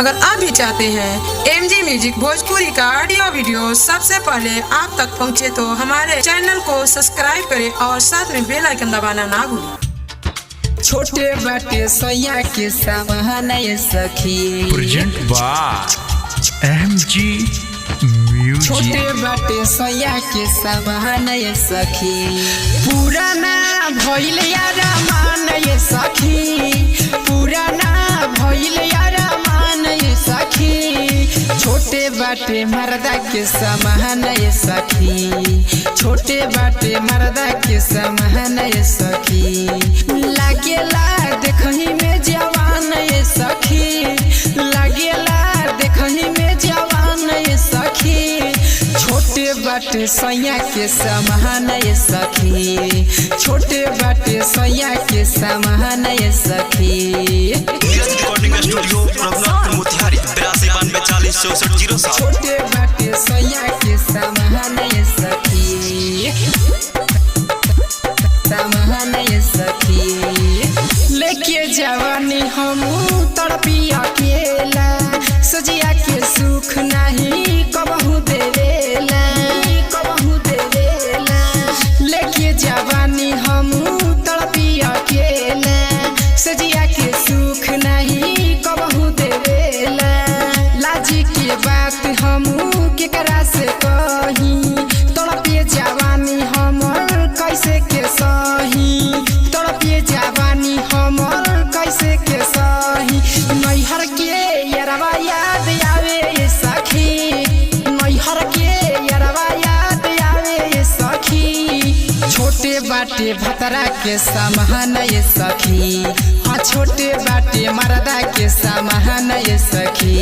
अगर आप भी चाहते हैं एमजी म्यूजिक भोजपुरी का ऑडियो वीडियो सबसे पहले आप तक पहुंचे तो हमारे चैनल को सब्सक्राइब करें और साथ में बेल आइकन दबाना ना भूलें। छोटे बाटे सैया के सामान ये सखी प्रेजेंट बाय एमजी म्यूजिक। छोटे बाटे सैया के सामान ये सखी पुराना भइल यार मान ये सखी पुराना भइल यार मान ये सखी छोटे बाटे मर्दा के सामान ये सखी छोटे बाटे मर्दा के सामान ये सखी लागेला देखही में जवान ये सखी लागेला देखही में जवान ये सखी छोटे बाटे सैया के सामान ये सखी छोटे बाटे सैया के सामान ये सखी रिकॉर्डिंग स्टूडियो रघुनाथपुर मोतिहारी 8292406407। छोटे बाटे सैया के सामान ये सखी सामान ये सखी लेके जवानी हम तड़पी अकेला सजिया के सुख नहीं कबहू देवेला कबहू देवेला लेके जवानी हम तड़पी अकेला सजिया के सुख नहीं कबहू देवेला लाजी के बात हम केकरा से कही तड़पे जवानी हमर कैसे के सही तड़पे जवानी हमर कैसे के सही नैहर के यरवा याद आवे ये सखी नैहर के यरवा याद आवे ये सखी छोटे बाटे भतरा के सामान ये सखी हाँ छोटे बाटे मर्दा के सामान ये सखी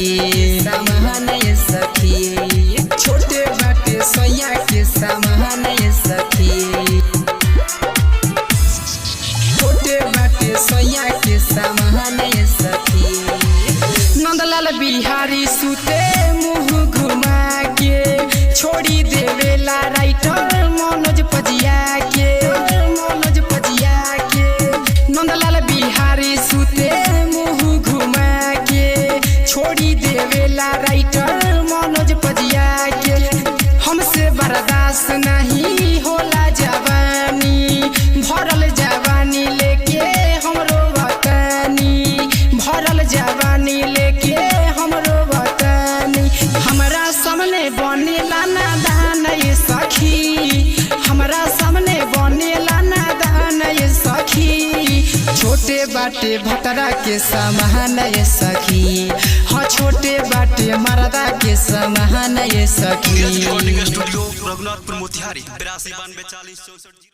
सामान ये सखी छोटे बाटे सैया के सामान ये सखी छोटे बाटे सैया के सामान ये सखी नंदलाल बिहारी सुते मुँह घुमा के छोड़ी देवेला राइटर मनोज पजिया के मनोज पजिया के नंदलाल बिहारी सुते मुँह घुमा के छोड़ी देवेला राइटर मनोज पजिया के हमसे बर्दाश्त नहीं होला जवानी भरल जवानी लेके हमरो वतनी भरल जवानी लेके हमरो वतनी हमरा सामने बनेला नादान ये सखी हमरा सामने बनेला नादान ये सखी छोटे बाटे भतरा के सामान ये सखी हाँ छोटे बाटे मर्दा के सामान ये सखी रिकॉर्डिंग स्टूडियो रघुनाथपुर मोतिहारी 8292406407।